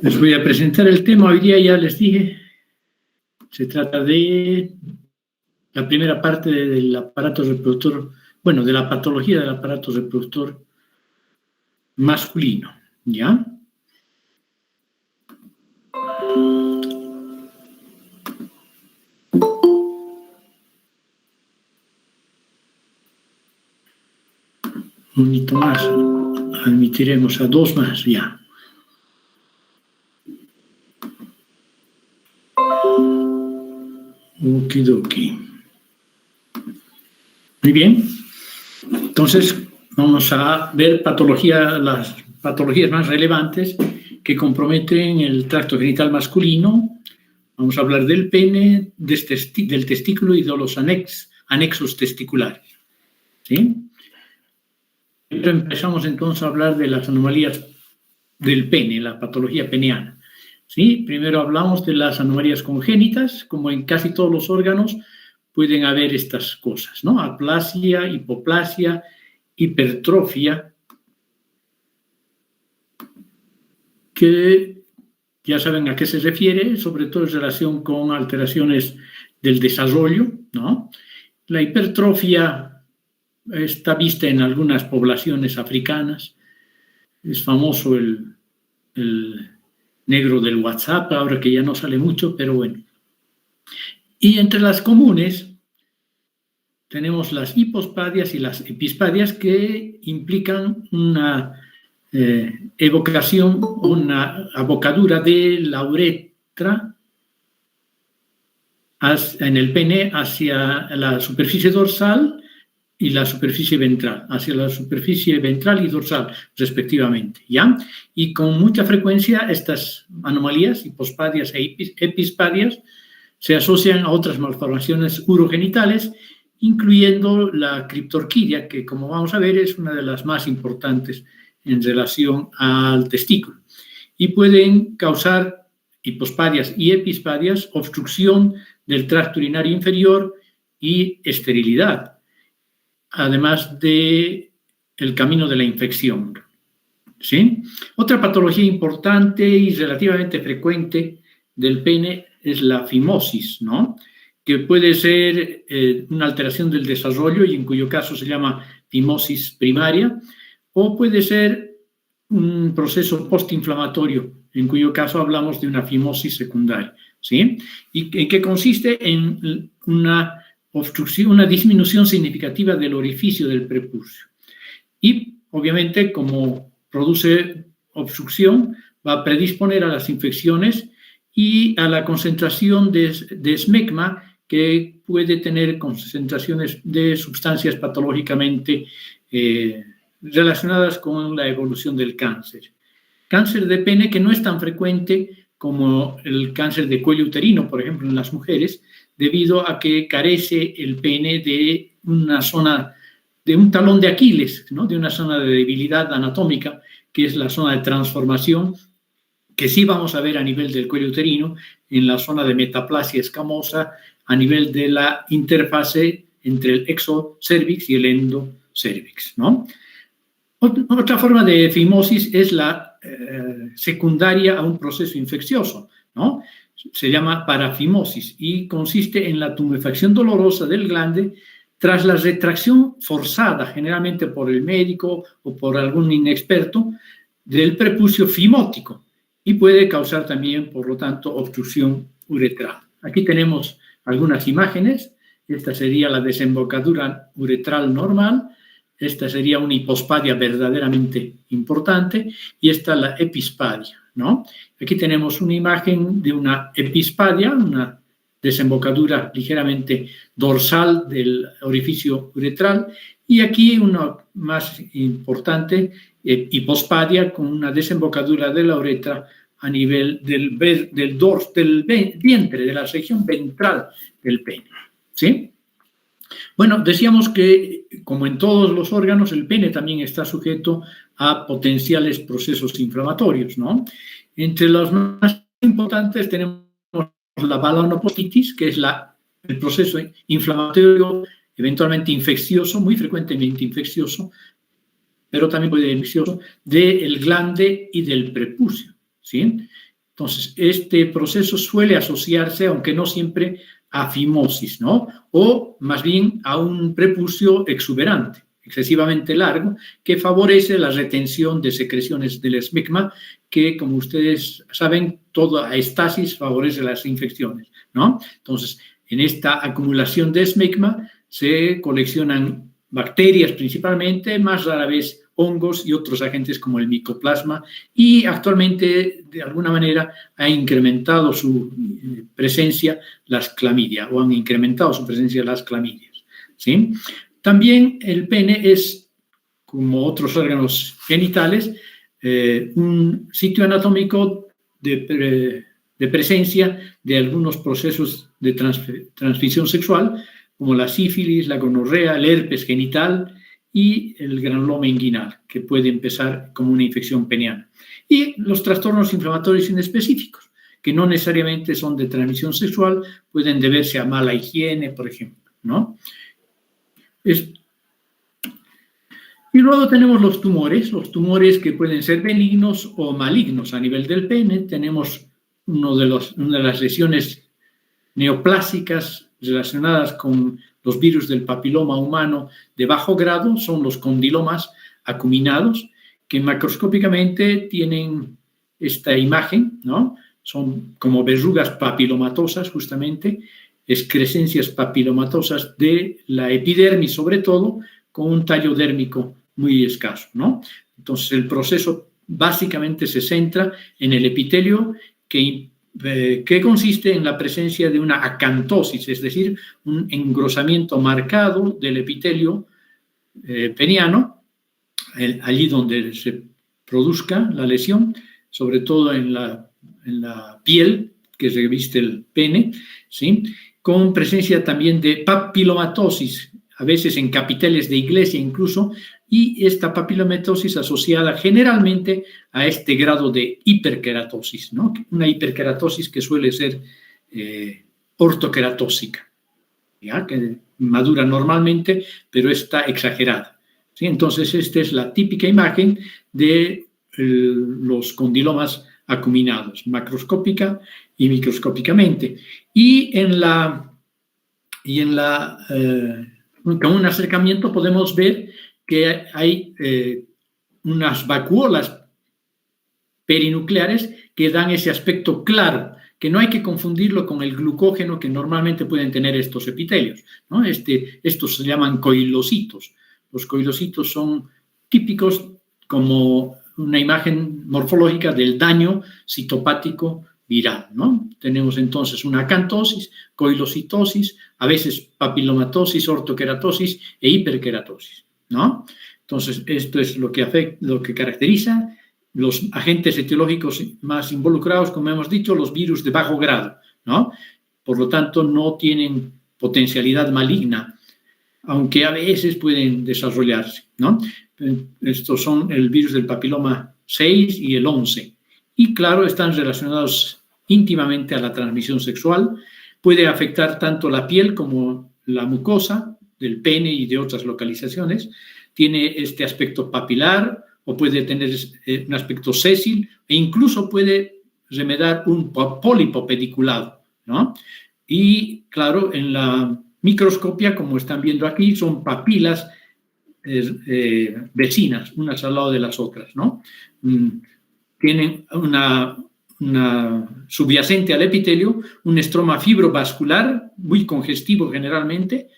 Les voy a presentar el tema. Hoy día ya les dije, se trata de la primera parte del aparato reproductor, bueno, de la patología del aparato reproductor masculino, ¿ya? Un hito más, admitiremos a dos más, ya. Okidoki. Muy bien. Entonces, vamos a ver las patologías más relevantes que comprometen el tracto genital masculino. Vamos a hablar del pene, del testículo y de los anexos testiculares. ¿Sí? Empezamos entonces a hablar de las anomalías del pene, la patología peneana. ¿Sí? Primero hablamos de las anomalías congénitas. Como en casi todos los órganos pueden haber estas cosas, ¿no? Aplasia, hipoplasia, hipertrofia, que ya saben a qué se refiere, sobre todo en relación con alteraciones del desarrollo, ¿no? La hipertrofia está vista en algunas poblaciones africanas. Es famoso el negro del WhatsApp, ahora que ya no sale mucho, pero bueno. Y entre las comunes tenemos las hipospadias y las epispadias, que implican una evocación, una abocadura de la uretra en el pene hacia la superficie dorsal y la superficie ventral, hacia la superficie ventral y dorsal, respectivamente, ¿ya? Y con mucha frecuencia estas anomalías, hipospadias e epispadias, se asocian a otras malformaciones urogenitales, incluyendo la criptorquidia, que, como vamos a ver, es una de las más importantes en relación al testículo. Y pueden causar hipospadias y epispadias obstrucción del tracto urinario inferior y esterilidad, además del camino de la infección. ¿Sí? Otra patología importante y relativamente frecuente del pene es la fimosis, ¿no? Que puede ser una alteración del desarrollo y en cuyo caso se llama fimosis primaria, o puede ser un proceso postinflamatorio, en cuyo caso hablamos de una fimosis secundaria, ¿sí? ¿Y en qué consiste? En una obstrucción, una disminución significativa del orificio del prepucio. Y, obviamente, como produce obstrucción, va a predisponer a las infecciones y a la concentración de esmegma, que puede tener concentraciones de sustancias patológicamente relacionadas con la evolución del cáncer. Cáncer de pene que no es tan frecuente como el cáncer de cuello uterino, por ejemplo, en las mujeres, debido a que carece el pene de una zona, de un talón de Aquiles, ¿no? De una zona de debilidad anatómica, que es la zona de transformación, que sí vamos a ver a nivel del cuello uterino, en la zona de metaplasia escamosa, a nivel de la interfase entre el exocervix y el endocervix, ¿no? Otra forma de fimosis es la secundaria a un proceso infeccioso, ¿no? Se llama parafimosis y consiste en la tumefacción dolorosa del glande tras la retracción forzada, generalmente por el médico o por algún inexperto, del prepucio fimótico, y puede causar también, por lo tanto, obstrucción uretral. Aquí tenemos algunas imágenes. Esta sería la desembocadura uretral normal. Esta sería una hipospadia verdaderamente importante y esta la epispadia, ¿no? Aquí tenemos una imagen de una epispadia, una desembocadura ligeramente dorsal del orificio uretral, y aquí una más importante, hipospadia, con una desembocadura de la uretra a nivel del vientre, de la región ventral del pene, ¿sí? Bueno, decíamos que, como en todos los órganos, el pene también está sujeto a potenciales procesos inflamatorios, ¿no? Entre los más importantes tenemos la balanopostitis, que es el proceso inflamatorio, eventualmente infeccioso, muy frecuentemente infeccioso, pero también puede ser infeccioso, del glande y del prepucio, ¿sí? Entonces, este proceso suele asociarse, aunque no siempre, a fimosis, ¿no? O más bien a un prepucio exuberante, excesivamente largo, que favorece la retención de secreciones del esmegma, que, como ustedes saben, toda estasis favorece las infecciones, ¿no? Entonces, en esta acumulación de esmegma se coleccionan bacterias principalmente, más rara vez hongos y otros agentes como el micoplasma, y actualmente, de alguna manera, ha incrementado su presencia las clamidia, o han incrementado su presencia las clamidias, ¿sí? También el pene es, como otros órganos genitales, un sitio anatómico de presencia de algunos procesos de transmisión sexual, como la sífilis, la gonorrea, el herpes genital y el granuloma inguinal, que puede empezar como una infección peniana. Y los trastornos inflamatorios inespecíficos, que no necesariamente son de transmisión sexual, pueden deberse a mala higiene, por ejemplo, ¿no? Y luego tenemos los tumores que pueden ser benignos o malignos a nivel del pene. Tenemos una de las lesiones neoplásicas relacionadas con los virus del papiloma humano de bajo grado, son los condilomas acuminados, que macroscópicamente tienen esta imagen, ¿no? Son como verrugas papilomatosas, justamente, excrescencias papilomatosas de la epidermis, sobre todo, con un tallo dérmico muy escaso, ¿no? Entonces, el proceso básicamente se centra en el epitelio que consiste en la presencia de una acantosis, es decir, un engrosamiento marcado del epitelio peniano, allí donde se produzca la lesión, sobre todo en la piel que reviste el pene, ¿sí? Con presencia también de papilomatosis, a veces en capiteles de iglesia incluso, y esta papilomatosis asociada generalmente a este grado de hiperkeratosis, ¿no? Una hiperkeratosis que suele ser ortoqueratósica, ¿ya? Que madura normalmente, pero está exagerada, ¿sí? Entonces, esta es la típica imagen de los condilomas acuminados, macroscópica y microscópicamente. Con un acercamiento podemos ver que hay unas vacuolas perinucleares que dan ese aspecto claro, que no hay que confundirlo con el glucógeno que normalmente pueden tener estos epitelios, ¿no? Estos se llaman coilocitos. Los coilocitos son típicos como una imagen morfológica del daño citopático viral, ¿no? Tenemos entonces una acantosis, coilocitosis, a veces papilomatosis, ortoqueratosis e hiperkeratosis, ¿no? Entonces, esto es lo que caracteriza los agentes etiológicos más involucrados, como hemos dicho, los virus de bajo grado, ¿no? Por lo tanto, no tienen potencialidad maligna, aunque a veces pueden desarrollarse, ¿no? Estos son el virus del papiloma 6 y el 11. Y claro, están relacionados íntimamente a la transmisión sexual. Puede afectar tanto la piel como la mucosa del pene y de otras localizaciones. Tiene este aspecto papilar o puede tener un aspecto sésil e incluso puede remedar un pólipo pediculado, ¿no? Y claro, en la microscopia, como están viendo aquí, son papilas vecinas, unas al lado de las otras, ¿no? Tienen una subyacente al epitelio, un estroma fibrovascular, muy congestivo generalmente,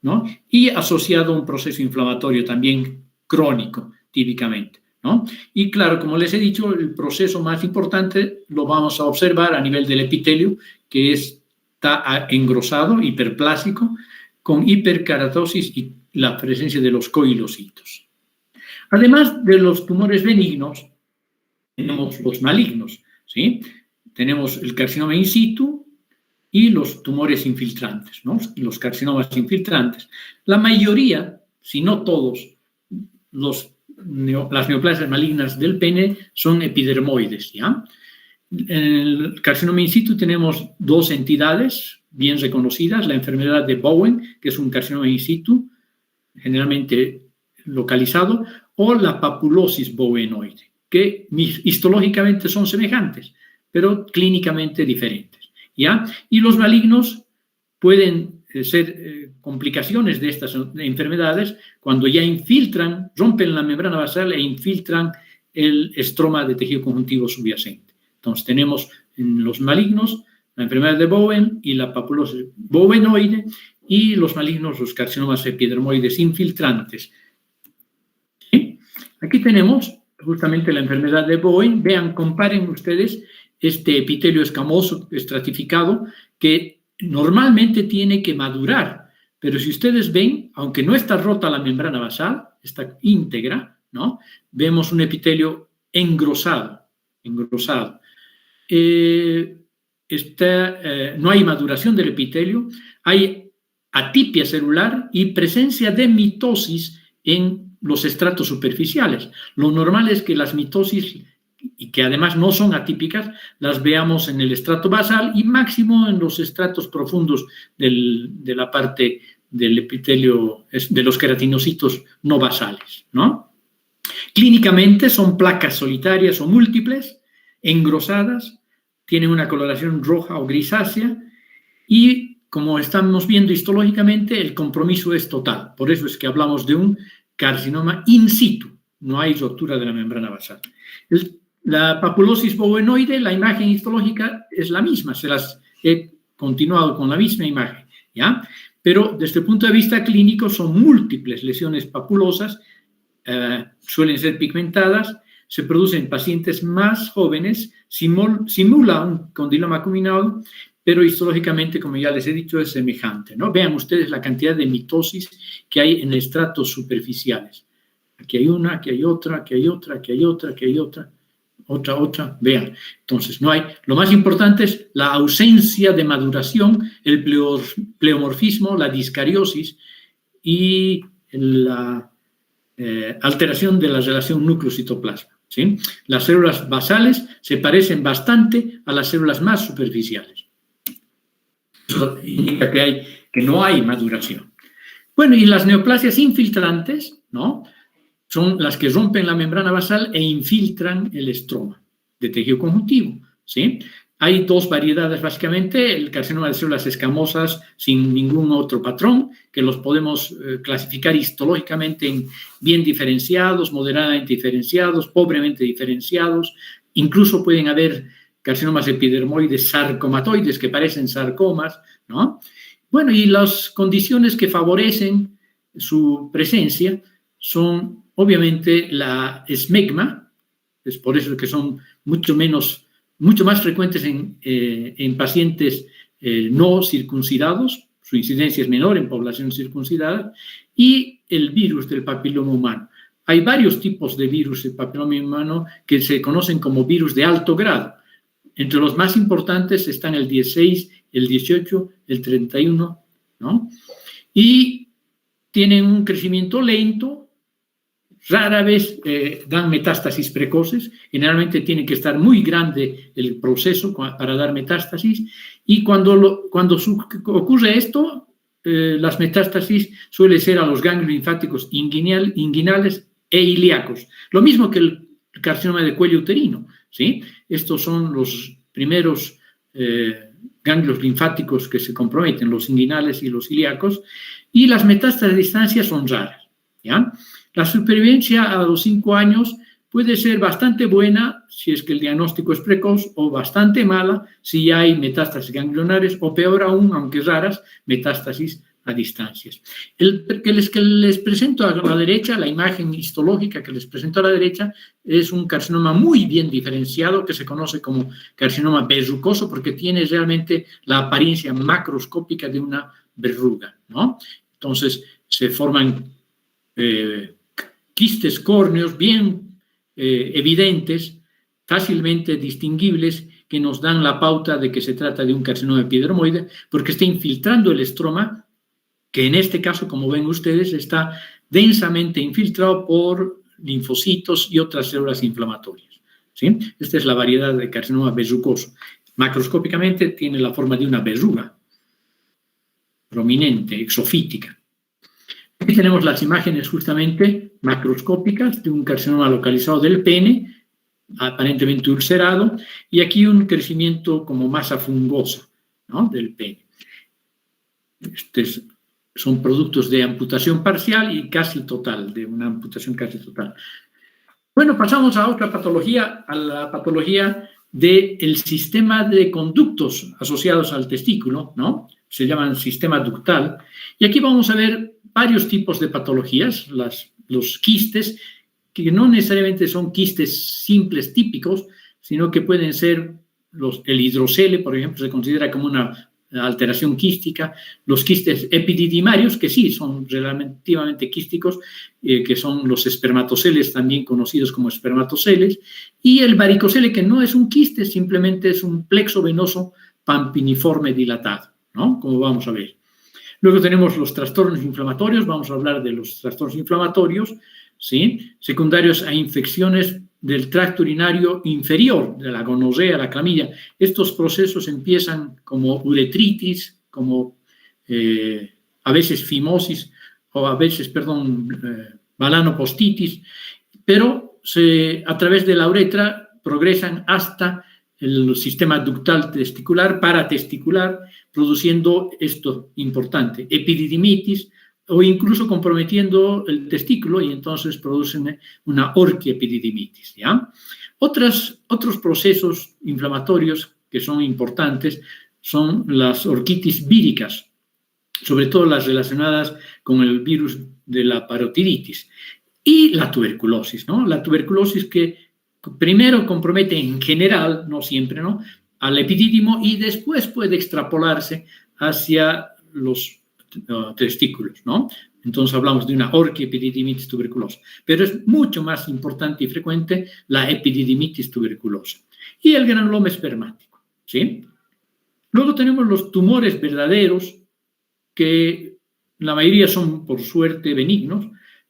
¿no? Y asociado a un proceso inflamatorio también crónico, típicamente, ¿no? Y claro, como les he dicho, el proceso más importante lo vamos a observar a nivel del epitelio, que está engrosado, hiperplásico, con hiperkeratosis y la presencia de los coilocitos. Además de los tumores benignos, tenemos los malignos, ¿sí? Tenemos el carcinoma in situ y los tumores infiltrantes, ¿no? Los carcinomas infiltrantes. La mayoría, si no todos, las neoplasias malignas del pene son epidermoides, ¿ya? En el carcinoma in situ tenemos dos entidades bien reconocidas, la enfermedad de Bowen, que es un carcinoma in situ, generalmente localizado, o la papulosis bowenoide, que histológicamente son semejantes, pero clínicamente diferentes, ¿ya? Y los malignos pueden ser complicaciones de estas enfermedades cuando ya infiltran, rompen la membrana basal e infiltran el estroma de tejido conjuntivo subyacente. Entonces tenemos en los malignos la enfermedad de Bowen y la papulosis bowenoide, y los malignos, los carcinomas epidermoides infiltrantes. ¿Sí? Aquí tenemos justamente la enfermedad de Bowen. Vean, comparen ustedes este epitelio escamoso estratificado que normalmente tiene que madurar, pero si ustedes ven, aunque no está rota la membrana basal, está íntegra, ¿no? Vemos un epitelio engrosado. No hay maduración del epitelio, hay atipia celular y presencia de mitosis en los estratos superficiales. Lo normal es que las mitosis, y que además no son atípicas, las veamos en el estrato basal y máximo en los estratos profundos de la parte del epitelio, de los queratinocitos no basales, ¿no? Clínicamente son placas solitarias o múltiples, engrosadas, tienen una coloración roja o grisácea y, como estamos viendo histológicamente, el compromiso es total. Por eso es que hablamos de un carcinoma in situ, no hay ruptura de la membrana basal. La papulosis bowenoide, la imagen histológica es la misma, se las he continuado con la misma imagen, ¿ya? Pero desde el punto de vista clínico son múltiples lesiones papulosas, suelen ser pigmentadas, se producen en pacientes más jóvenes, simula un condiloma acuminado, pero histológicamente, como ya les he dicho, es semejante, ¿no? Vean ustedes la cantidad de mitosis que hay en estratos superficiales. Aquí hay una, aquí hay otra, aquí hay otra, aquí hay otra, aquí hay otra. Otra, vean. Entonces, no hay. Lo más importante es la ausencia de maduración, el pleomorfismo, la discariosis y la alteración de la relación núcleo-citoplasma. ¿Sí? Las células basales se parecen bastante a las células más superficiales. Eso indica que no hay maduración. Bueno, y las neoplasias infiltrantes, ¿no?, son las que rompen la membrana basal e infiltran el estroma de tejido conjuntivo, ¿sí? Hay dos variedades, básicamente, el carcinoma de células escamosas sin ningún otro patrón, que los podemos clasificar histológicamente en bien diferenciados, moderadamente diferenciados, pobremente diferenciados. Incluso pueden haber carcinomas epidermoides sarcomatoides que parecen sarcomas, ¿no? Bueno, y las condiciones que favorecen su presencia son, obviamente, la esmegma, es por eso que son mucho más frecuentes en pacientes no circuncidados, su incidencia es menor en población circuncidada, y el virus del papiloma humano. Hay varios tipos de virus del papiloma humano que se conocen como virus de alto grado. Entre los más importantes están el 16, el 18, el 31, ¿no? Y tienen un crecimiento lento. Rara vez dan metástasis precoces, generalmente tiene que estar muy grande el proceso para dar metástasis, y cuando ocurre esto, las metástasis suelen ser a los ganglios linfáticos inguinales e ilíacos, lo mismo que el carcinoma de cuello uterino, ¿sí? Estos son los primeros ganglios linfáticos que se comprometen, los inguinales y los ilíacos, y las metástasis a distancia son raras, ¿ya? La supervivencia a los 5 años puede ser bastante buena si es que el diagnóstico es precoz, o bastante mala si hay metástasis ganglionares, o peor aún, aunque raras, metástasis a distancias. El que les presento a la derecha, la imagen histológica que les presento a la derecha, es un carcinoma muy bien diferenciado que se conoce como carcinoma verrucoso porque tiene realmente la apariencia macroscópica de una verruga, ¿no? Entonces, se forman quistes córneos bien evidentes, fácilmente distinguibles, que nos dan la pauta de que se trata de un carcinoma epidermoide, porque está infiltrando el estroma, que en este caso, como ven ustedes, está densamente infiltrado por linfocitos y otras células inflamatorias, ¿sí? Esta es la variedad de carcinoma verrucoso. Macroscópicamente tiene la forma de una verruga prominente, exofítica. Aquí tenemos las imágenes justamente macroscópicas de un carcinoma localizado del pene, aparentemente ulcerado, y aquí un crecimiento como masa fungosa, ¿no?, del pene. Son productos de amputación parcial y casi total, de una amputación casi total. Bueno, pasamos a otra patología, a la patología del sistema de conductos asociados al testículo, ¿no? Se llaman sistema ductal. Y aquí vamos a ver varios tipos de patologías, los quistes, que no necesariamente son quistes simples típicos, sino que pueden ser el hidrocele, por ejemplo, se considera como una alteración quística, los quistes epididimarios, que sí son relativamente quísticos, que son los espermatoceles, también conocidos como espermatoceles, y el varicocele, que no es un quiste, simplemente es un plexo venoso pampiniforme dilatado, ¿no?, como vamos a ver. Luego tenemos los trastornos inflamatorios, vamos a hablar de los trastornos inflamatorios, ¿sí?, secundarios a infecciones del tracto urinario inferior, de la gonorrea, la clamidia. Estos procesos empiezan como uretritis, como a veces fimosis, o a veces, balanopostitis, pero a través de la uretra progresan hasta el sistema ductal testicular, paratesticular, produciendo esto importante, epididimitis, o incluso comprometiendo el testículo, y entonces producen una orquiepididimitis, ¿ya? Otros procesos inflamatorios que son importantes son las orquitis víricas, sobre todo las relacionadas con el virus de la parotiditis, y la tuberculosis, ¿no? La tuberculosis, que primero compromete en general, no siempre, ¿no?, al epidídimo, y después puede extrapolarse hacia los testículos, ¿no? Entonces hablamos de una orquiepididimitis tuberculosa, pero es mucho más importante y frecuente la epididimitis tuberculosa y el granuloma espermático, ¿sí? Luego tenemos los tumores verdaderos, que la mayoría son, por suerte, benignos,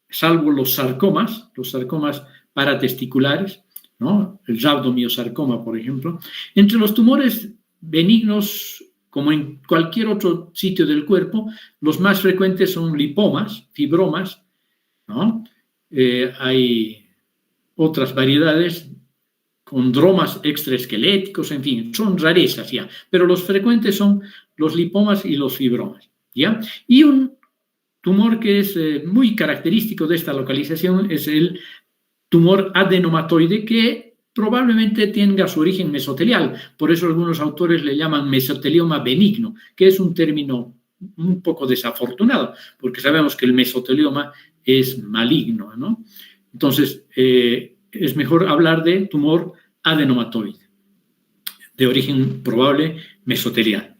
salvo los sarcomas paratesticulares, ¿no?, el rhabdomiosarcoma, por ejemplo. Entre los tumores benignos, como en cualquier otro sitio del cuerpo, los más frecuentes son lipomas, fibromas, ¿no? Hay otras variedades, condromas extraesqueléticos, en fin, son rarezas ya, pero los frecuentes son los lipomas y los fibromas, ¿ya? Y un tumor que es muy característico de esta localización es el tumor adenomatoide, que probablemente tenga su origen mesotelial. Por eso algunos autores le llaman mesotelioma benigno, que es un término un poco desafortunado, porque sabemos que el mesotelioma es maligno, ¿no? Entonces, es mejor hablar de tumor adenomatoide, de origen probable mesotelial.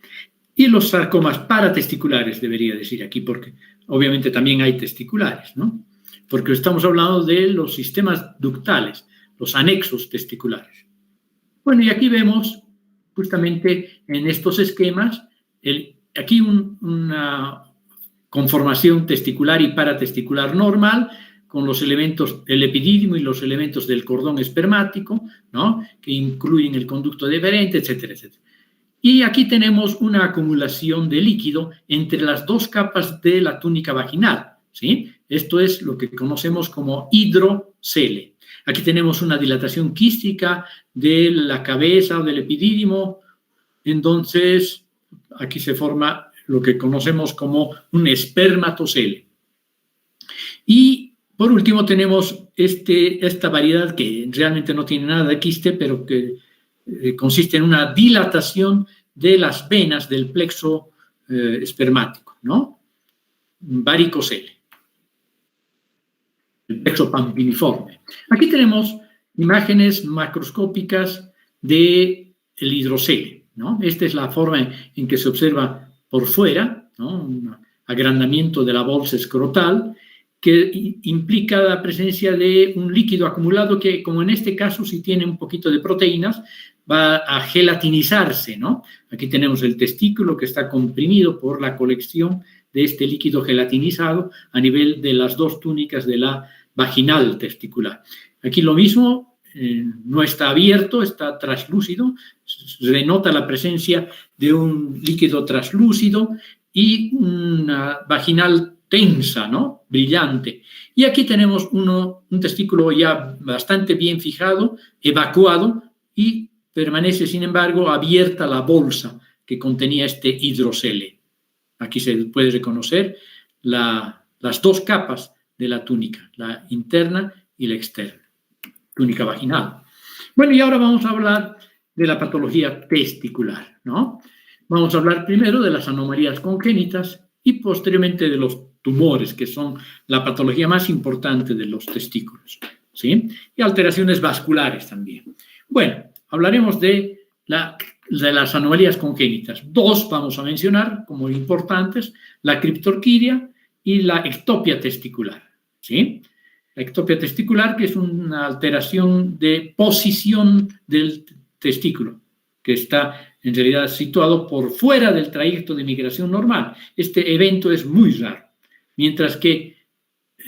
Y los sarcomas paratesticulares, debería decir aquí, porque obviamente también hay testiculares, ¿no? Porque estamos hablando de los sistemas ductales, los anexos testiculares. Bueno, y aquí vemos justamente en estos esquemas, aquí una conformación testicular y paratesticular normal, con los elementos, el epidídimo y los elementos del cordón espermático, ¿no?, que incluyen el conducto deferente, etcétera, etcétera. Y aquí tenemos una acumulación de líquido entre las dos capas de la túnica vaginal, ¿sí? Esto es lo que conocemos como hidrocele. Aquí tenemos una dilatación quística de la cabeza o del epidídimo. Entonces, aquí se forma lo que conocemos como un espermatocele. Y, por último, tenemos esta variedad que realmente no tiene nada de quiste, pero que consiste en una dilatación de las venas del plexo espermático, ¿no? Varicocele. El plexo pampiniforme. Aquí tenemos imágenes macroscópicas del hidrocele, ¿no? Esta es la forma en que se observa por fuera, ¿no?, un agrandamiento de la bolsa escrotal, que implica la presencia de un líquido acumulado que, como en este caso, si tiene un poquito de proteínas, va a gelatinizarse, ¿no? Aquí tenemos el testículo que está comprimido por la colección de este líquido gelatinizado a nivel de las dos túnicas de la vaginal testicular. Aquí lo mismo, no está abierto, está traslúcido, se denota la presencia de un líquido traslúcido y una vaginal tensa, ¿no? Brillante. Y aquí tenemos un testículo ya bastante bien fijado, evacuado, y permanece, sin embargo, abierta la bolsa que contenía este hidrocele. Aquí se puede reconocer las dos capas de la túnica, la interna y la externa, túnica vaginal. Bueno, y ahora vamos a hablar de la patología testicular, ¿no? Vamos a hablar primero de las anomalías congénitas y posteriormente de los tumores, que son la patología más importante de los testículos, ¿sí? Y alteraciones vasculares también. Bueno, hablaremos de las anomalías congénitas. Dos vamos a mencionar como importantes, la criptorquidia y la ectopia testicular, ¿sí? La ectopia testicular, que es una alteración de posición del testículo, que está en realidad situado por fuera del trayecto de migración normal. Este evento es muy raro, mientras que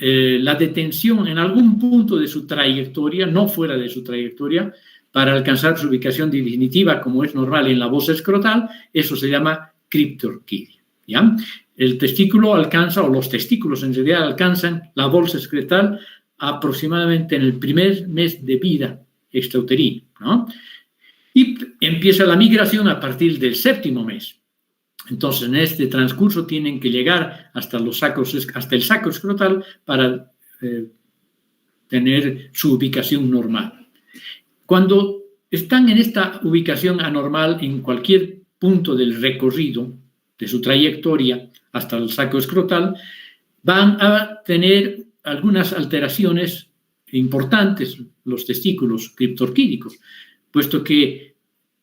la detención en algún punto de su trayectoria, no fuera de su trayectoria, para alcanzar su ubicación definitiva, como es normal en la bolsa escrotal, eso se llama criptorquidia, ¿ya? El testículo alcanza, o los testículos en realidad alcanzan la bolsa escrotal aproximadamente en el primer mes de vida extrauterino, ¿no? Y empieza la migración a partir del séptimo mes. Entonces, en este transcurso tienen que llegar hasta el saco escrotal para tener su ubicación normal. Cuando están en esta ubicación anormal en cualquier punto del recorrido de su trayectoria hasta el saco escrotal, van a tener algunas alteraciones importantes los testículos criptorquídicos, puesto que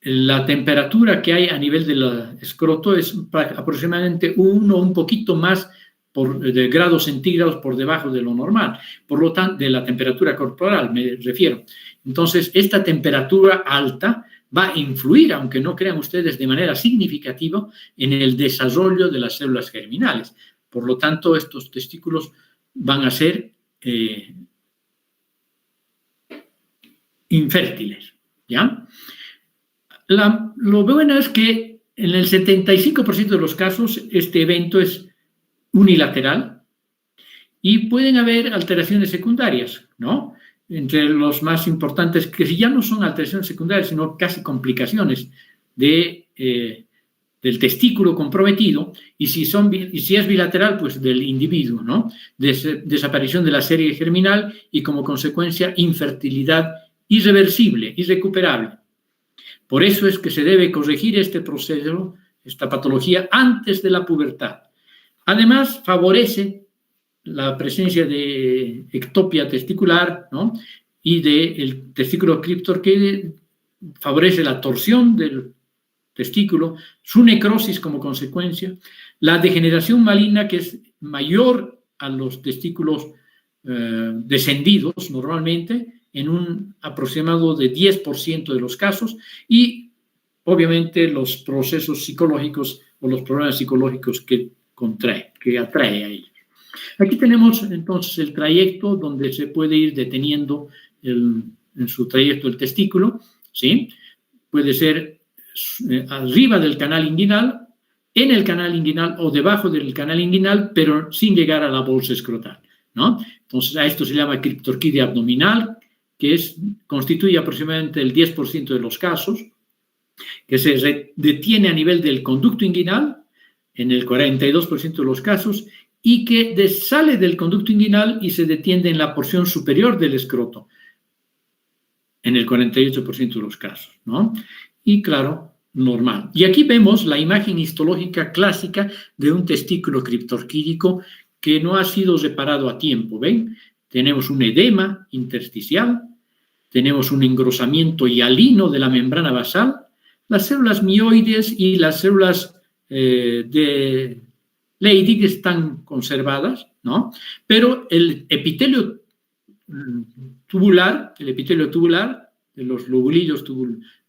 la temperatura que hay a nivel del escroto es aproximadamente un poquito más de grados centígrados por debajo de lo normal, por lo tanto, de la temperatura corporal, me refiero. Entonces, esta temperatura alta va a influir, aunque no crean ustedes, de manera significativa en el desarrollo de las células germinales. Por lo tanto, estos testículos van a ser infértiles, ¿ya? Lo bueno es que en el 75% de los casos este evento es unilateral y pueden haber alteraciones secundarias, ¿no? Entre los más importantes, que ya no son alteraciones secundarias, sino casi complicaciones del testículo comprometido, y si es bilateral, pues del individuo, ¿no? Desaparición de la serie germinal y, como consecuencia, infertilidad irreversible, irrecuperable. Por eso es que se debe corregir este proceso, esta patología, antes de la pubertad. Además, favorece la presencia de ectopia testicular, ¿no? Y del testículo criptorquídeo, favorece la torsión del testículo, su necrosis como consecuencia, la degeneración maligna, que es mayor a los testículos descendidos normalmente, en un aproximado de 10% de los casos, y obviamente los procesos psicológicos o los problemas psicológicos que atrae a ellos. Aquí tenemos entonces el trayecto donde se puede ir deteniendo en su trayecto el testículo, ¿sí? Puede ser arriba del canal inguinal, en el canal inguinal o debajo del canal inguinal, pero sin llegar a la bolsa escrotal, ¿no? Entonces, a esto se llama criptorquidia abdominal, que constituye aproximadamente el 10% de los casos, que se detiene a nivel del conducto inguinal en el 42% de los casos, y que sale del conducto inguinal y se detiene en la porción superior del escroto en el 48% de los casos, ¿no? Y claro, normal. Y aquí vemos la imagen histológica clásica de un testículo criptorquídico que no ha sido reparado a tiempo, ¿ven? Tenemos un edema intersticial, tenemos un engrosamiento hialino de la membrana basal, las células mioides y las células de Leydig están conservadas, ¿no? Pero el epitelio tubular de los lobulillos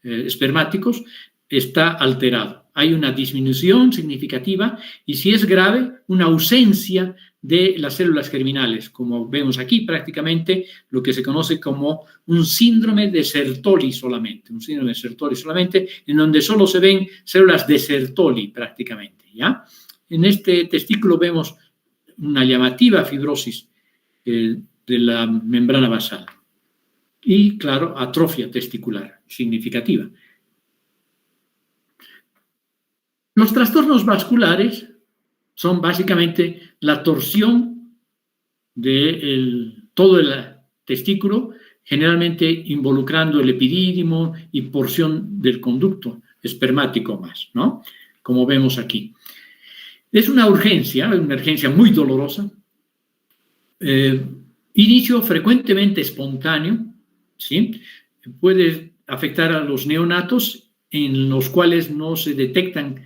espermáticos está alterado. Hay una disminución significativa y, si es grave, una ausencia de las células germinales, como vemos aquí, prácticamente lo que se conoce como un síndrome de Sertoli solamente, en donde solo se ven células de Sertoli prácticamente, ¿ya? En este testículo vemos una llamativa fibrosis de la membrana basal. Y, claro, atrofia testicular significativa. Los trastornos vasculares son básicamente la torsión de todo el testículo, generalmente involucrando el epidídimo y porción del conducto espermático más, ¿no? Como vemos aquí. Es una urgencia muy dolorosa. Inicio frecuentemente espontáneo, ¿sí? Puede afectar a los neonatos en los cuales no se detectan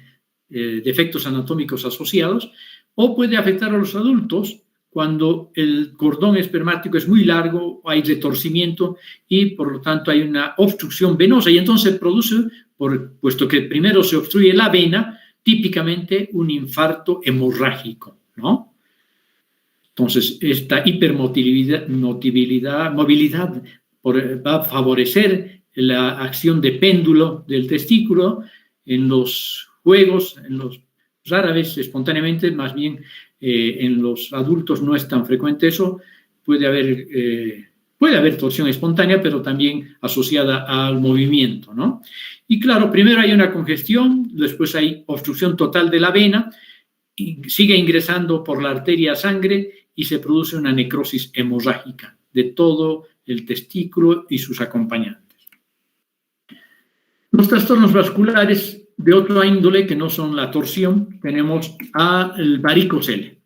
defectos anatómicos asociados, o puede afectar a los adultos cuando el cordón espermático es muy largo, hay retorcimiento y por lo tanto hay una obstrucción venosa y entonces produce, puesto que primero se obstruye la vena, típicamente un infarto hemorrágico, ¿no? Entonces, esta hipermovilidad va a favorecer la acción de péndulo del testículo en los juegos, rara vez espontáneamente, más bien en los adultos no es tan frecuente eso. Puede haber torsión espontánea, pero también asociada al movimiento, ¿no? Y claro, primero hay una congestión, después hay obstrucción total de la vena, y sigue ingresando por la arteria sangre y se produce una necrosis hemorrágica de todo el testículo y sus acompañantes. Los trastornos vasculares de otra índole que no son la torsión, tenemos el varicocele.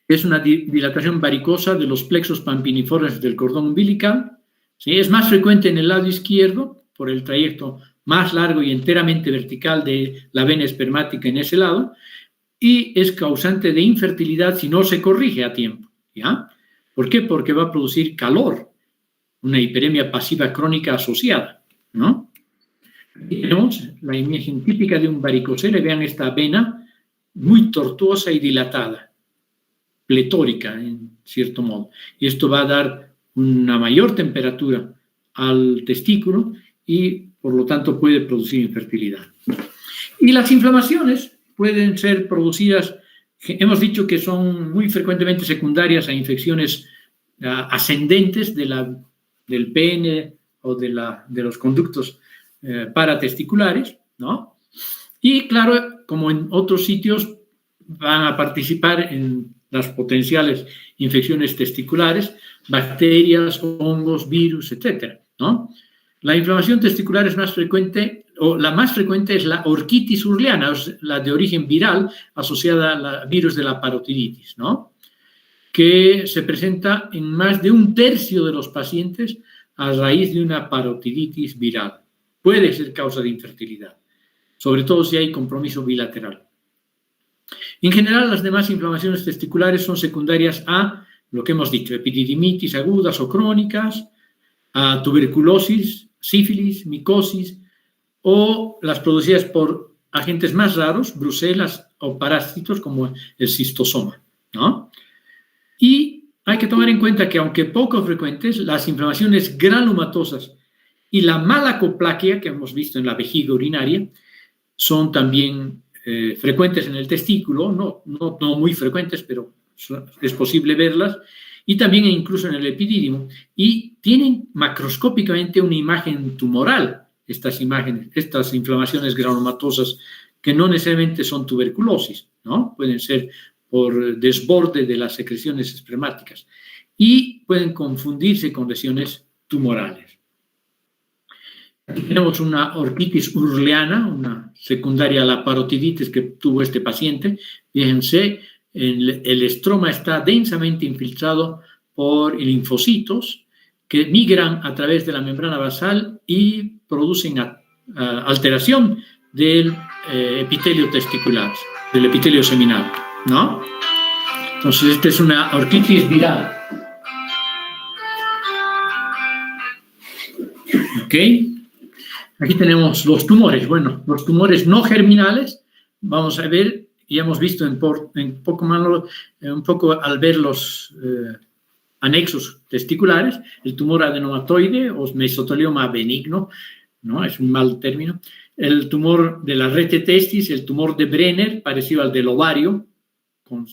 Es una dilatación varicosa de los plexos pampiniformes del cordón umbilical. ¿Sí? Es más frecuente en el lado izquierdo, por el trayecto más largo y enteramente vertical de la vena espermática en ese lado, y es causante de infertilidad si no se corrige a tiempo. ¿Ya? ¿Por qué? Porque va a producir calor, una hiperemia pasiva crónica asociada, ¿no? Aquí tenemos la imagen típica de un varicocele. Vean esta vena muy tortuosa y dilatada, pletórica en cierto modo. Y esto va a dar una mayor temperatura al testículo y por lo tanto puede producir infertilidad. Y las inflamaciones pueden ser producidas, hemos dicho que son muy frecuentemente secundarias a infecciones ascendentes del pene o de los conductos paratesticulares, ¿no? Y claro, como en otros sitios, van a participar en las potenciales infecciones testiculares, bacterias, hongos, virus, etcétera, ¿no? La inflamación testicular es más frecuente, o la más frecuente es la orquitis urleana, la de origen viral asociada al virus de la parotiditis, ¿no? Que se presenta en más de 1/3 de los pacientes a raíz de una parotiditis viral. Puede ser causa de infertilidad, sobre todo si hay compromiso bilateral. En general, las demás inflamaciones testiculares son secundarias a lo que hemos dicho, epididimitis agudas o crónicas, a tuberculosis, sífilis, micosis, o las producidas por agentes más raros, brucelas o parásitos como el cistosoma, ¿no? Y hay que tomar en cuenta que, aunque poco frecuentes, las inflamaciones granulomatosas y la malacoplaquia, que hemos visto en la vejiga urinaria, son también frecuentes en el testículo, no muy frecuentes, pero es posible verlas, y también incluso en el epidídimo, y tienen macroscópicamente una imagen tumoral, estas inflamaciones granulomatosas, que no necesariamente son tuberculosis, ¿no? Pueden ser por desborde de las secreciones espermáticas, y pueden confundirse con lesiones tumorales. Aquí tenemos una orquitis urleana, una secundaria a la parotiditis que tuvo este paciente. Fíjense, el estroma está densamente infiltrado por linfocitos que migran a través de la membrana basal y producen alteración del epitelio testicular, del epitelio seminal, ¿no? Entonces, esta es una orquitis viral. ¿Ok? Aquí tenemos los tumores. Bueno, los tumores no germinales, vamos a ver, ya hemos visto un poco al ver los anexos testiculares, el tumor adenomatoide o mesotelioma benigno, ¿no? Es un mal término. El tumor de la rete testis, el tumor de Brenner, parecido al del ovario, con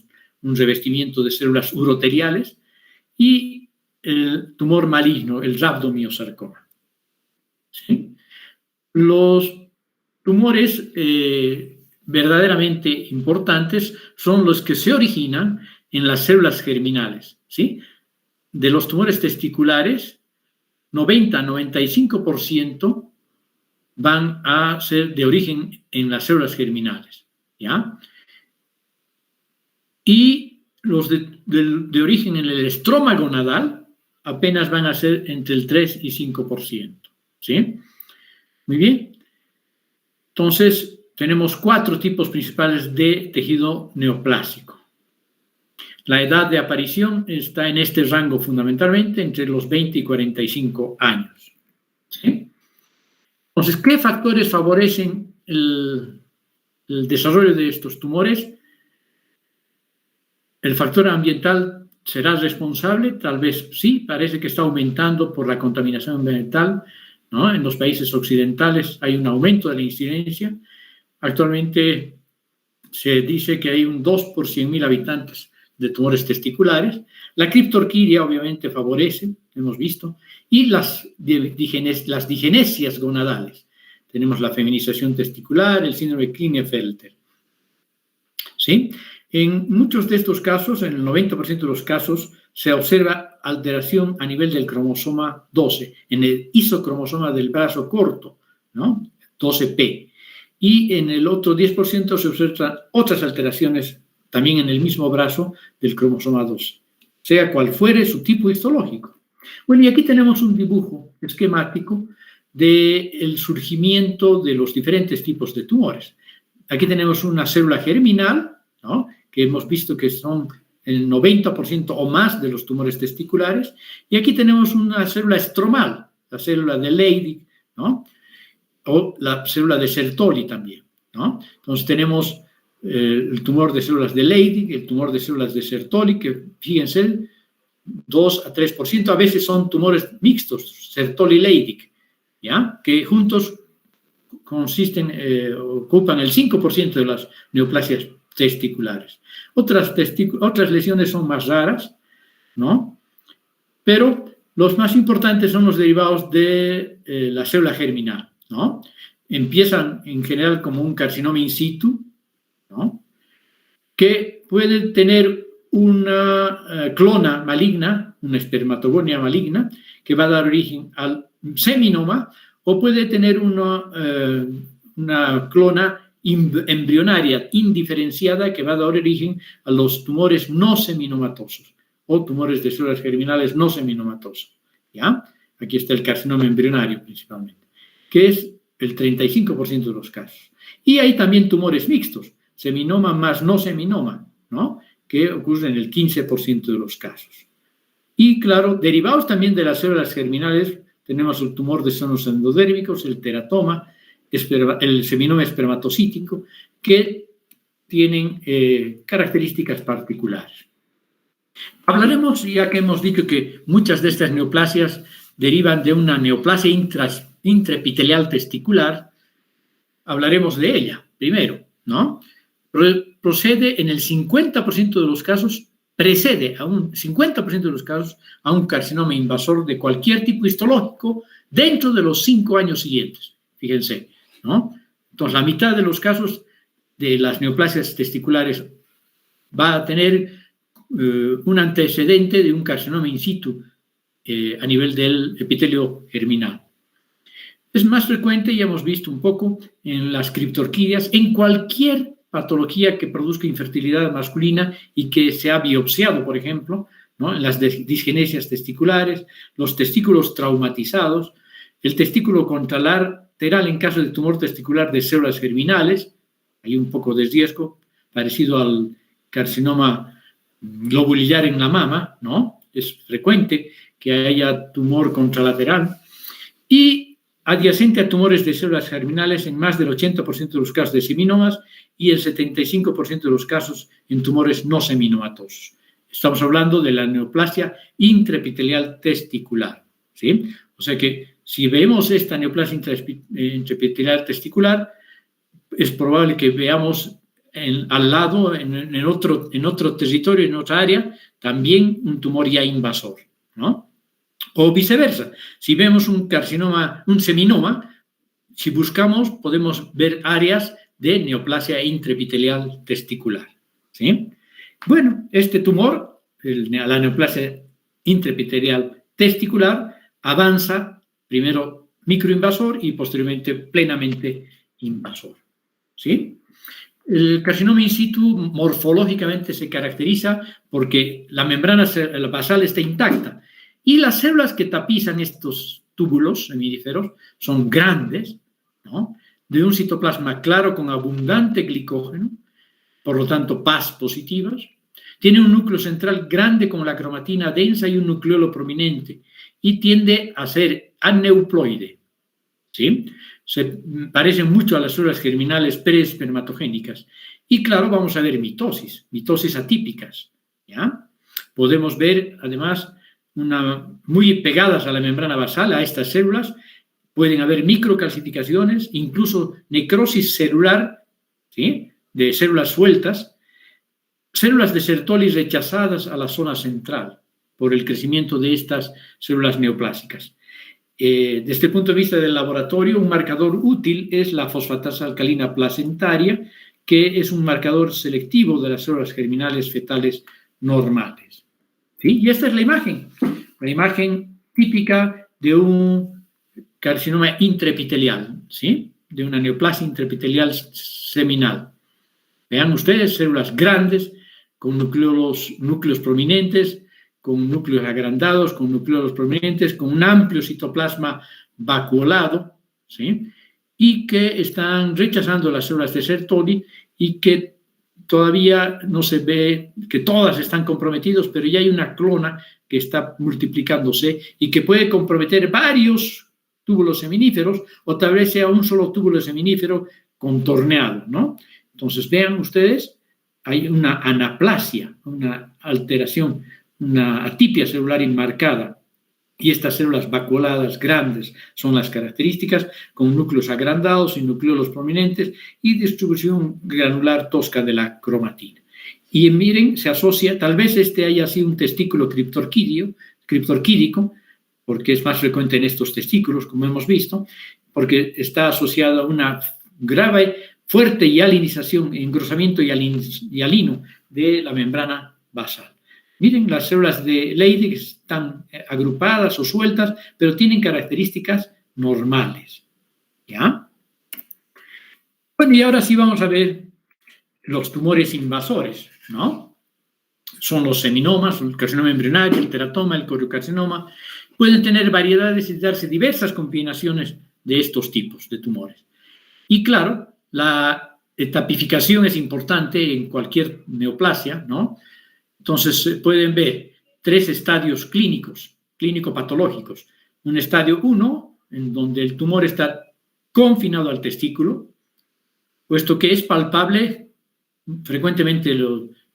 un revestimiento de células uroteriales, y el tumor maligno, el rhabdomyosarcoma. ¿Sí? Los tumores verdaderamente importantes son los que se originan en las células germinales. ¿Sí? De los tumores testiculares, 90-95% van a ser de origen en las células germinales, ¿ya? Y los de origen en el estroma gonadal apenas van a ser entre el 3 y 5%, ¿sí? Muy bien. Entonces, tenemos 4 tipos principales de tejido neoplásico. La edad de aparición está en este rango fundamentalmente entre los 20 y 45 años, ¿sí? Entonces, ¿qué factores favorecen el desarrollo de estos tumores? ¿El factor ambiental será responsable? Tal vez sí, parece que está aumentando por la contaminación ambiental, ¿no? En los países occidentales hay un aumento de la incidencia. Actualmente se dice que hay un 2 por 100.000 habitantes de tumores testiculares. La criptorquidia obviamente favorece, hemos visto, y las digenesias gonadales. Tenemos la feminización testicular, el síndrome de Klinefelter. ¿Sí? En muchos de estos casos, en el 90% de los casos, se observa alteración a nivel del cromosoma 12, en el isocromosoma del brazo corto, ¿no? 12P. Y en el otro 10% se observan otras alteraciones también en el mismo brazo del cromosoma 12, sea cual fuere su tipo histológico. Bueno, y aquí tenemos un dibujo esquemático del surgimiento de los diferentes tipos de tumores. Aquí tenemos una célula germinal, ¿no? Que hemos visto que son el 90% o más de los tumores testiculares, y aquí tenemos una célula estromal, la célula de Leydig, ¿no? O la célula de Sertoli también, ¿no? Entonces tenemos el tumor de células de Leydig, el tumor de células de Sertoli, que fíjense, 2 a 3%, a veces son tumores mixtos, Sertoli-Leydig, ¿ya? Que juntos ocupan el 5% de las neoplasias testiculares. Otras lesiones son más raras, ¿no? Pero los más importantes son los derivados de la célula germinal, ¿no? Empiezan en general como un carcinoma in situ, ¿no? Que puede tener una clona maligna, una espermatogonia maligna, que va a dar origen al seminoma, o puede tener una clona embrionaria indiferenciada que va a dar origen a los tumores no seminomatosos o tumores de células germinales no seminomatosos, ¿ya? Aquí está el carcinoma embrionario principalmente, que es el 35% de los casos. Y hay también tumores mixtos, seminoma más no seminoma, ¿no? Que ocurren en el 15% de los casos. Y claro, derivados también de las células germinales, tenemos el tumor de senos endodérmicos, el teratoma, el seminoma espermatocítico, que tienen características particulares. Hablaremos, ya que hemos dicho que muchas de estas neoplasias derivan de una neoplasia intraepitelial testicular, hablaremos de ella primero, ¿no? Procede en el 50% de los casos, precede a un 50% de los casos a un carcinoma invasor de cualquier tipo histológico dentro de los 5 años siguientes. Fíjense, ¿no? Entonces, la mitad de los casos de las neoplasias testiculares va a tener un antecedente de un carcinoma in situ a nivel del epitelio germinal. Es más frecuente, ya hemos visto un poco, en las criptorquidias, en cualquier patología que produzca infertilidad masculina y que se ha biopsiado, por ejemplo, ¿no? En las disgenesias testiculares, los testículos traumatizados, el testículo contralateral en caso de tumor testicular de células germinales, hay un poco de riesgo, parecido al carcinoma globulillar en la mama, ¿no? Es frecuente que haya tumor contralateral, y adyacente a tumores de células germinales en más del 80% de los casos de seminomas y el 75% de los casos en tumores no seminomatosos. Estamos hablando de la neoplasia intraepitelial testicular, ¿sí? O sea que si vemos esta neoplasia intraepitelial testicular, es probable que veamos al lado, en otro territorio, en otra área, también un tumor ya invasor, ¿no? O viceversa, si vemos un carcinoma, un seminoma, si buscamos podemos ver áreas de neoplasia intraepitelial testicular, ¿sí? Bueno, este tumor, la neoplasia intraepitelial testicular, avanza primero microinvasor y posteriormente plenamente invasor, ¿sí? El carcinoma in situ morfológicamente se caracteriza porque la membrana basal está intacta y las células que tapizan estos túbulos seminíferos son grandes, ¿no? De un citoplasma claro con abundante glicógeno, por lo tanto PAS positivas. Tiene un núcleo central grande con la cromatina densa y un nucleolo prominente y tiende a ser aneuploide, ¿sí? Se parecen mucho a las células germinales preespermatogénicas. Y claro, vamos a ver mitosis atípicas, ¿ya? Podemos ver, además, muy pegadas a la membrana basal, a estas células, pueden haber microcalcificaciones, incluso necrosis celular, ¿sí? De células sueltas, células de Sertoli rechazadas a la zona central por el crecimiento de estas células neoplásicas. Desde el punto de vista del laboratorio, un marcador útil es la fosfatasa alcalina placentaria, que es un marcador selectivo de las células germinales fetales normales, ¿sí? Y esta es la imagen típica de un carcinoma intraepitelial, ¿sí? De una neoplasia intraepitelial seminal. Vean ustedes, células grandes, con núcleos prominentes, con núcleos agrandados, con núcleos prominentes, con un amplio citoplasma vacuolado, ¿sí? Y que están rechazando las células de Sertoli y que todavía no se ve que todas están comprometidas, pero ya hay una clona que está multiplicándose y que puede comprometer varios túbulos seminíferos o tal vez sea un solo túbulo seminífero contorneado, ¿no? Entonces, vean ustedes, hay una anaplasia, una alteración, una atipia celular inmarcada, y estas células vacuoladas grandes son las características, con núcleos agrandados y nucleolos prominentes y distribución granular tosca de la cromatina. Y miren, se asocia, tal vez este haya sido un testículo criptorquídico, porque es más frecuente en estos testículos, como hemos visto, porque está asociado a una grave, fuerte hialinización, engrosamiento hialino de la membrana basal. Miren, las células de Leydig están agrupadas o sueltas, pero tienen características normales, ¿ya? Bueno, y ahora sí vamos a ver los tumores invasores, ¿no? Son los seminomas, el carcinoma embrionario, el teratoma, el coriocarcinoma. Pueden tener variedades y darse diversas combinaciones de estos tipos de tumores. Y claro, la etapificación es importante en cualquier neoplasia, ¿no? Entonces, pueden ver 3 estadios clínico-patológicos. Un estadio 1, en donde el tumor está confinado al testículo, puesto que es palpable, frecuentemente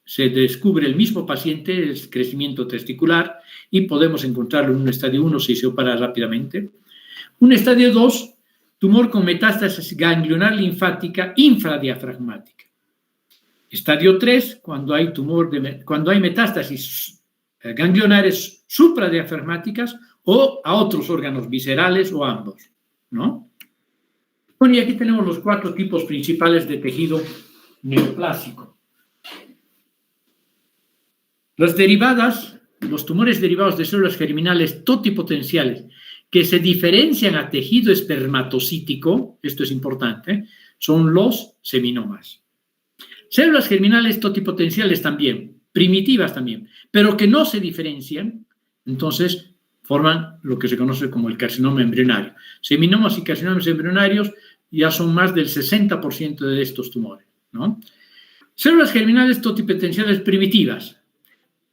se descubre el mismo paciente, el crecimiento testicular, y podemos encontrarlo en un estadio 1 si se opera rápidamente. Un estadio 2, tumor con metástasis ganglionar linfática infradiafragmática. Estadio 3, cuando hay metástasis ganglionares supradiafragmáticas o a otros órganos viscerales o ambos, ¿no? Bueno, y aquí tenemos los 4 tipos principales de tejido neoplásico. Los tumores derivados de células germinales totipotenciales que se diferencian a tejido espermatocítico, esto es importante, son los seminomas. Células germinales totipotenciales también, primitivas también, pero que no se diferencian, entonces forman lo que se conoce como el carcinoma embrionario. Seminomas y carcinomas embrionarios ya son más del 60% de estos tumores, ¿no? Células germinales totipotenciales primitivas,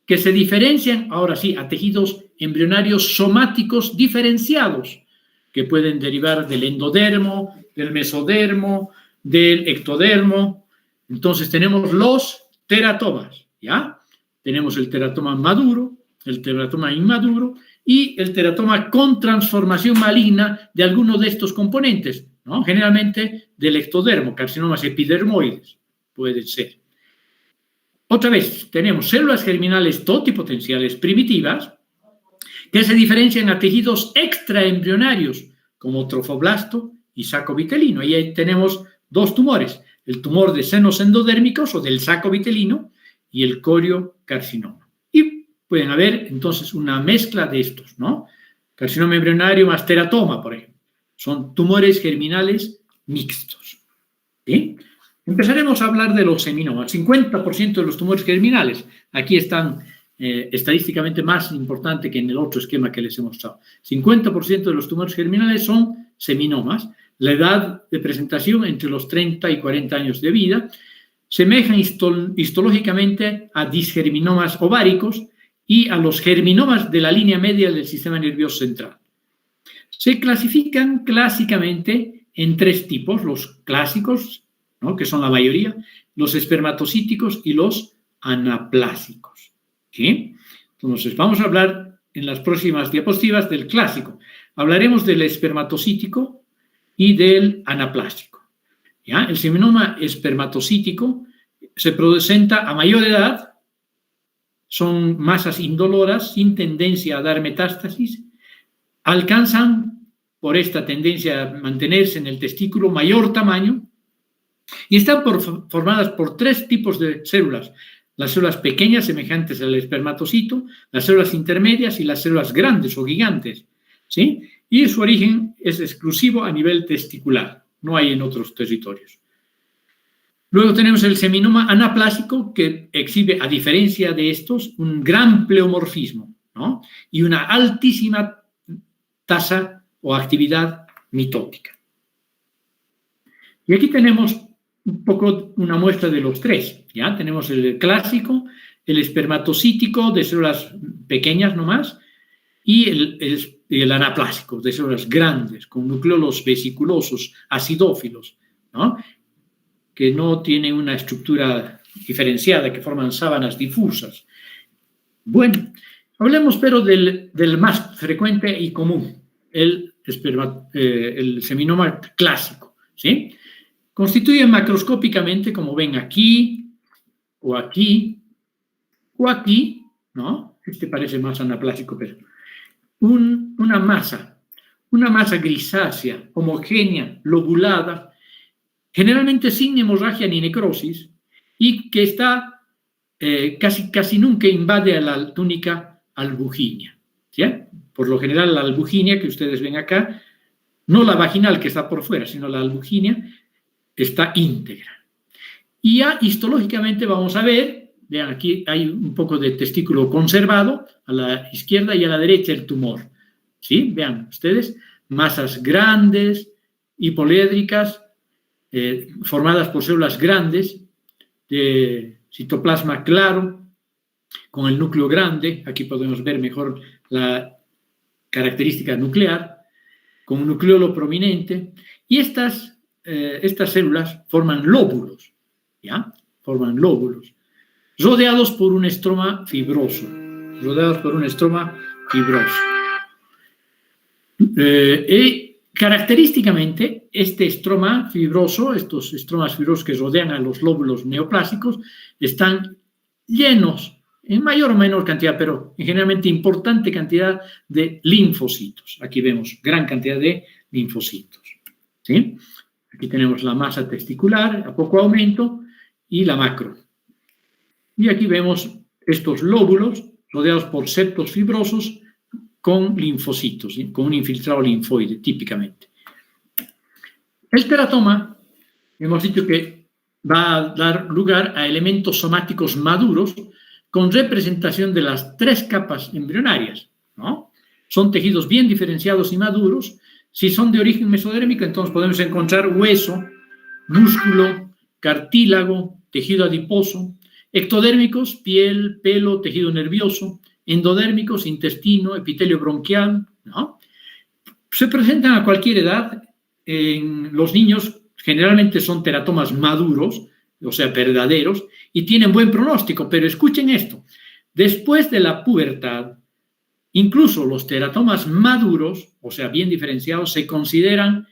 que se diferencian, ahora sí, a tejidos embrionarios somáticos diferenciados, que pueden derivar del endodermo, del mesodermo, del ectodermo. Entonces tenemos los teratomas, ¿ya? Tenemos el teratoma maduro, el teratoma inmaduro y el teratoma con transformación maligna de alguno de estos componentes, ¿no? Generalmente del ectodermo, carcinomas epidermoides, puede ser. Otra vez, tenemos células germinales totipotenciales primitivas que se diferencian a tejidos extraembrionarios, como trofoblasto y saco vitelino. Y ahí tenemos dos tumores, el tumor de senos endodérmicos o del saco vitelino y el coriocarcinoma. Y pueden haber entonces una mezcla de estos, ¿no? Carcinoma embrionario más teratoma, por ejemplo. Son tumores germinales mixtos. ¿Sí? Empezaremos a hablar de los seminomas. 50% de los tumores germinales. Aquí están estadísticamente más importante que en el otro esquema que les he mostrado. 50% de los tumores germinales son seminomas. La edad de presentación entre los 30 y 40 años de vida. Semejan histológicamente a disgerminomas ováricos y a los germinomas de la línea media del sistema nervioso central. Se clasifican clásicamente en tres tipos, los clásicos, ¿no?, que son la mayoría, los espermatocíticos y los anaplásicos. ¿Sí? Entonces, vamos a hablar en las próximas diapositivas del clásico. Hablaremos del espermatocítico y del anaplásico. ¿Ya? El seminoma espermatocítico se presenta a mayor edad, son masas indoloras sin tendencia a dar metástasis, alcanzan por esta tendencia a mantenerse en el testículo mayor tamaño y están formadas por tres tipos de células: las células pequeñas semejantes al espermatocito, las células intermedias y las células grandes o gigantes, ¿sí? Y su origen es exclusivo a nivel testicular, no hay en otros territorios. Luego tenemos el seminoma anaplásico, que exhibe, a diferencia de estos, un gran pleomorfismo, ¿no?, y una altísima tasa o actividad mitótica. Y aquí tenemos un poco una muestra de los tres, ¿ya? Tenemos el clásico, el espermatocítico de células pequeñas nomás, y el anaplásico de células grandes, con nucleolos vesiculosos, acidófilos, ¿no?, que no tienen una estructura diferenciada, que forman sábanas difusas. Bueno, hablemos pero del más frecuente y común, el seminoma clásico, ¿sí? Constituye macroscópicamente, como ven aquí, o aquí, o aquí, ¿no? Este parece más anaplásico, pero una masa grisácea, homogénea, lobulada, generalmente sin hemorragia ni necrosis, y que está casi nunca invade a la túnica albuginea, ¿sí? Por lo general la albuginea que ustedes ven acá, no la vaginal que está por fuera, sino la albuginea, está íntegra. Y ya histológicamente vamos a ver, vean, aquí hay un poco de testículo conservado, a la izquierda y a la derecha el tumor, ¿sí? Vean ustedes, masas grandes, hipolédricas, formadas por células grandes, de citoplasma claro, con el núcleo grande. Aquí podemos ver mejor la característica nuclear, con un nucleolo prominente, y estas células forman lóbulos, ¿ya? Forman lóbulos, rodeados por un estroma fibroso, Característicamente, este estroma fibroso, estos estromas fibrosos que rodean a los lóbulos neoplásicos, están llenos, en mayor o menor cantidad, pero en generalmente importante cantidad de linfocitos. Aquí vemos gran cantidad de linfocitos, ¿sí? Aquí tenemos la masa testicular a poco aumento y la macro. Y aquí vemos estos lóbulos rodeados por septos fibrosos con linfocitos, ¿sí?, con un infiltrado linfoide, típicamente. El teratoma, hemos dicho que va a dar lugar a elementos somáticos maduros con representación de las tres capas embrionarias, ¿no? Son tejidos bien diferenciados y maduros. Si son de origen mesodérmico, entonces podemos encontrar hueso, músculo, cartílago, tejido adiposo. Ectodérmicos, piel, pelo, tejido nervioso. Endodérmicos, intestino, epitelio bronquial, ¿no? Se presentan a cualquier edad. En los niños generalmente son teratomas maduros, o sea, verdaderos, y tienen buen pronóstico, pero escuchen esto: después de la pubertad, incluso los teratomas maduros, o sea, bien diferenciados, se consideran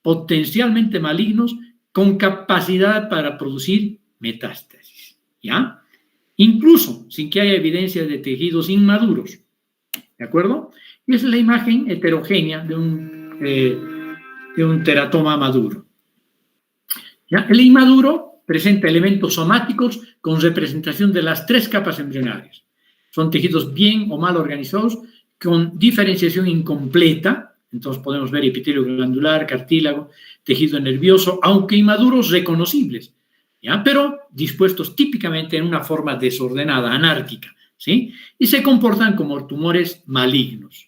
potencialmente malignos con capacidad para producir metástasis, ¿ya? Incluso sin que haya evidencia de tejidos inmaduros, ¿de acuerdo? Y esa es la imagen heterogénea de un teratoma maduro. ¿Ya? El inmaduro presenta elementos somáticos con representación de las 3 capas embrionarias. Son tejidos bien o mal organizados, con diferenciación incompleta. Entonces podemos ver epitelio glandular, cartílago, tejido nervioso, aunque inmaduros reconocibles, ¿ya? Pero dispuestos típicamente en una forma desordenada, anárquica, ¿sí? Y se comportan como tumores malignos.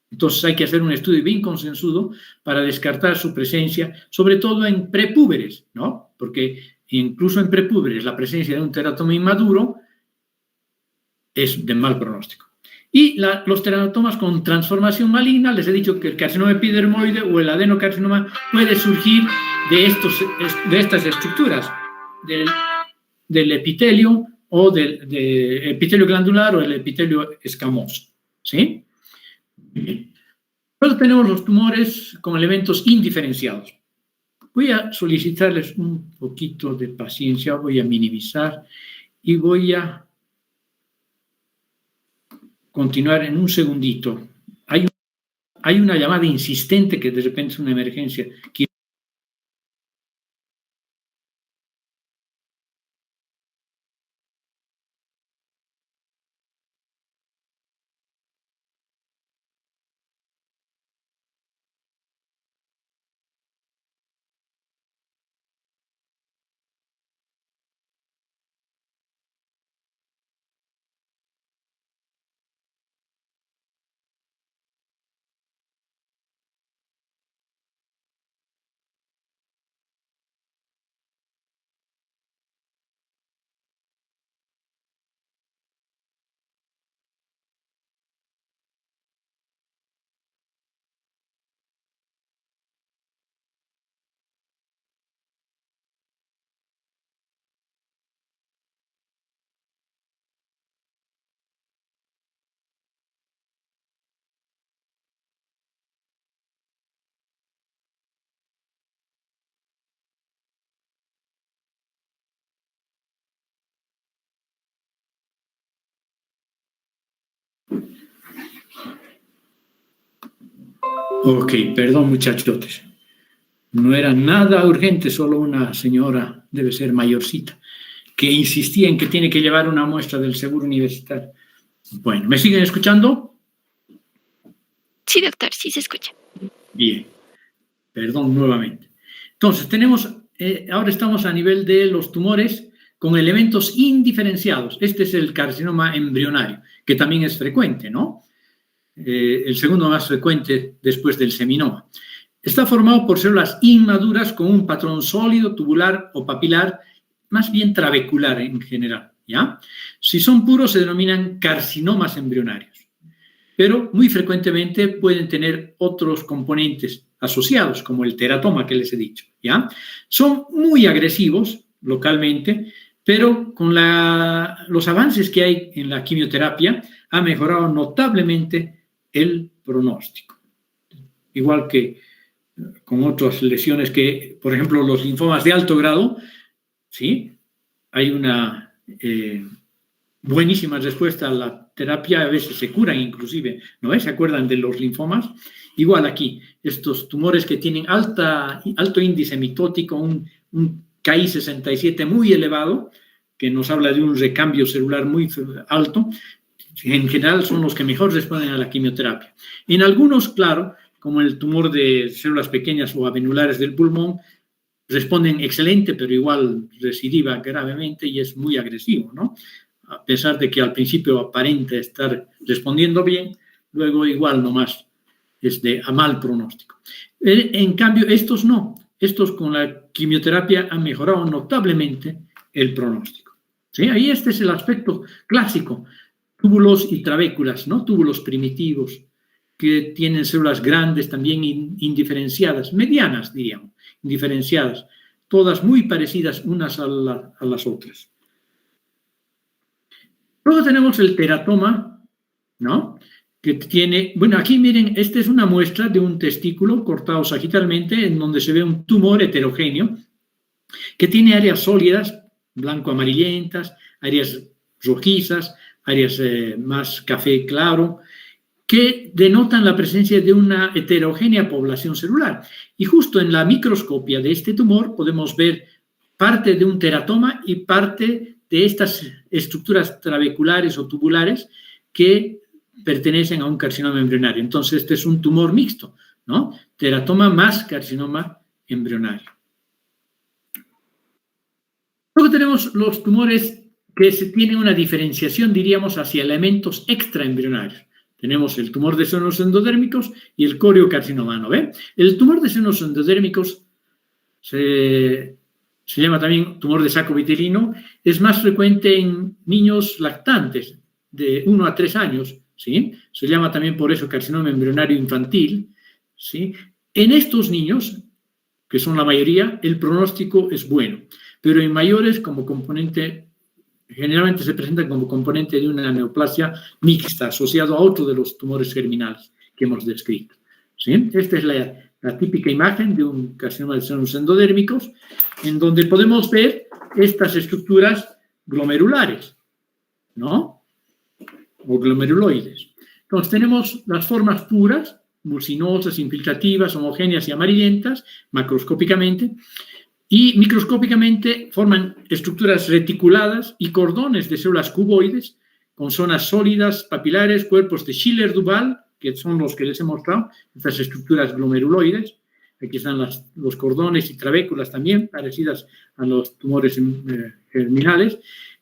Entonces hay que hacer un estudio bien consensuado para descartar su presencia, sobre todo en prepúberes, ¿no? Porque incluso en prepúberes la presencia de un teratoma inmaduro es de mal pronóstico. Y los teratomas con transformación maligna, les he dicho que el carcinoma epidermoide o el adenocarcinoma puede surgir de estas estructuras, del epitelio o del epitelio glandular o el epitelio escamoso, ¿sí? Luego tenemos los tumores con elementos indiferenciados. Voy a solicitarles un poquito de paciencia, voy a minimizar y voy a continuar en un segundito. Hay una llamada insistente que de repente es una emergencia. Ok, perdón muchachotes. No era nada urgente, solo una señora, debe ser mayorcita, que insistía en que tiene que llevar una muestra del seguro universitario. Bueno, ¿me siguen escuchando? Sí, doctor, sí se escucha. Bien, perdón nuevamente. Entonces, ahora estamos a nivel de los tumores con elementos indiferenciados. Este es el carcinoma embrionario, que también es frecuente, ¿no? El segundo más frecuente después del seminoma. Está formado por células inmaduras con un patrón sólido, tubular o papilar, más bien trabecular en general, ¿ya? Si son puros se denominan carcinomas embrionarios, pero muy frecuentemente pueden tener otros componentes asociados, como el teratoma que les he dicho, ¿ya? Son muy agresivos localmente, pero con los avances que hay en la quimioterapia ha mejorado notablemente el pronóstico. Igual que con otras lesiones que, por ejemplo, los linfomas de alto grado, ¿sí? Hay una buenísima respuesta a la terapia, a veces se curan inclusive, ¿no? ¿Se acuerdan de los linfomas? Igual aquí, estos tumores que tienen alto índice mitótico, un KI67 muy elevado, que nos habla de un recambio celular muy alto, en general son los que mejor responden a la quimioterapia. En algunos, claro, como el tumor de células pequeñas o avenulares del pulmón, responden excelente, pero igual recidiva gravemente y es muy agresivo, ¿no? A pesar de que al principio aparenta estar respondiendo bien, luego igual nomás es a mal pronóstico. En cambio, estos no. Estos con la quimioterapia han mejorado notablemente el pronóstico. ¿Sí? Ahí este es el aspecto clásico. Túbulos y trabéculas, ¿no? Túbulos primitivos que tienen células grandes, también indiferenciadas, medianas, diríamos, indiferenciadas, todas muy parecidas unas a las otras. Luego tenemos el teratoma, ¿no? Que tiene, bueno, aquí miren, esta es una muestra de un testículo cortado sagitalmente en donde se ve un tumor heterogéneo que tiene áreas sólidas blanco-amarillentas, áreas rojizas, áreas más café claro, que denotan la presencia de una heterogénea población celular. Y justo en la microscopia de este tumor podemos ver parte de un teratoma y parte de estas estructuras trabeculares o tubulares que pertenecen a un carcinoma embrionario. Entonces, este es un tumor mixto, ¿no? Teratoma más carcinoma embrionario. Luego tenemos los tumores que tienen una diferenciación, diríamos, hacia elementos extraembrionarios. Tenemos el tumor de senos endodérmicos y el coriocarcinoma, ¿no ve? El tumor de senos endodérmicos se llama también tumor de saco vitelino, es más frecuente en niños lactantes de 1 a 3 años, ¿sí? Se llama también por eso carcinoma embrionario infantil, ¿sí? En estos niños, que son la mayoría, el pronóstico es bueno, pero en mayores como componente, generalmente se presentan como componente de una neoplasia mixta, asociado a otro de los tumores germinales que hemos descrito, ¿sí? Esta es la típica imagen de un carcinoma de senos endodérmicos, en donde podemos ver estas estructuras glomerulares, ¿no? O glomeruloides. Entonces, tenemos las formas puras, mucinosas, infiltrativas, homogéneas y amarillentas, macroscópicamente, y microscópicamente forman estructuras reticuladas y cordones de células cuboides con zonas sólidas, papilares, cuerpos de Schiller-Duval, que son los que les he mostrado, estas estructuras glomeruloides. Aquí están los cordones y trabéculas también, parecidas a los tumores germinales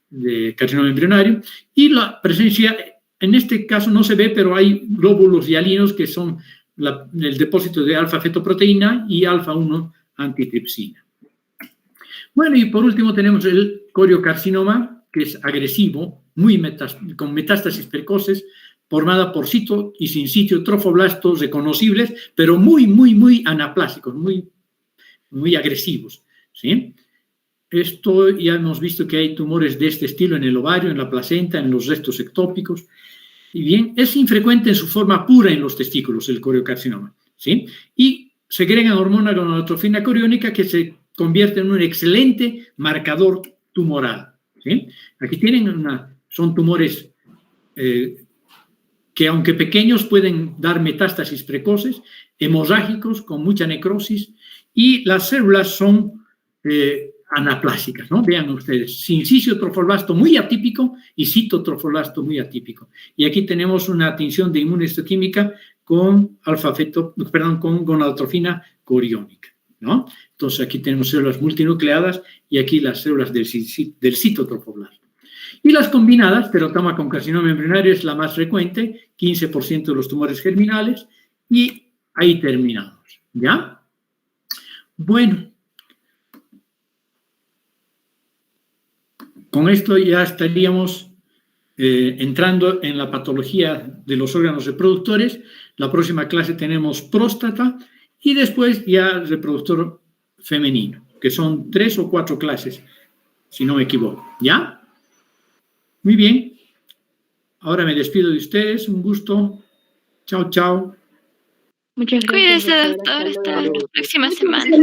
de carcinoma embrionario. Y la presencia, en este caso no se ve, pero hay glóbulos hialinos que son el depósito de alfa-fetoproteína y alfa-1 antitripsina. Bueno, y por último tenemos el coriocarcinoma, que es agresivo, con metástasis precoces, formada por cito y sin sitio trofoblastos reconocibles, pero muy anaplásicos, muy agresivos, ¿sí? Esto ya hemos visto que hay tumores de este estilo en el ovario, en la placenta, en los restos ectópicos. Y bien, es infrecuente en su forma pura en los testículos, el coriocarcinoma, ¿sí? Y segregan hormona gonadotrofina coriónica que se convierte en un excelente marcador tumoral, ¿sí? Aquí son tumores que aunque pequeños pueden dar metástasis precoces, hemorrágicos, con mucha necrosis, y las células son anaplásicas, ¿no? Vean ustedes, sincicio trofoblasto muy atípico y citotrofoblasto muy atípico. Y aquí tenemos una tinción de inmunohistoquímica con con gonadotrofina coriónica, ¿no? Entonces aquí tenemos células multinucleadas y aquí las células del citotrofoblasto. Y las combinadas, teratoma con carcinoma embrionario es la más frecuente, 15% de los tumores germinales, y ahí terminamos, ¿ya? Bueno, con esto ya estaríamos entrando en la patología de los órganos reproductores. La próxima clase tenemos próstata y después ya reproductor femenino, que son 3 o 4 clases, si no me equivoco, ¿ya? Muy bien. Ahora me despido de ustedes. Un gusto. Chao, chao. Muchas gracias. Cuídese, doctor. Hasta la próxima semana.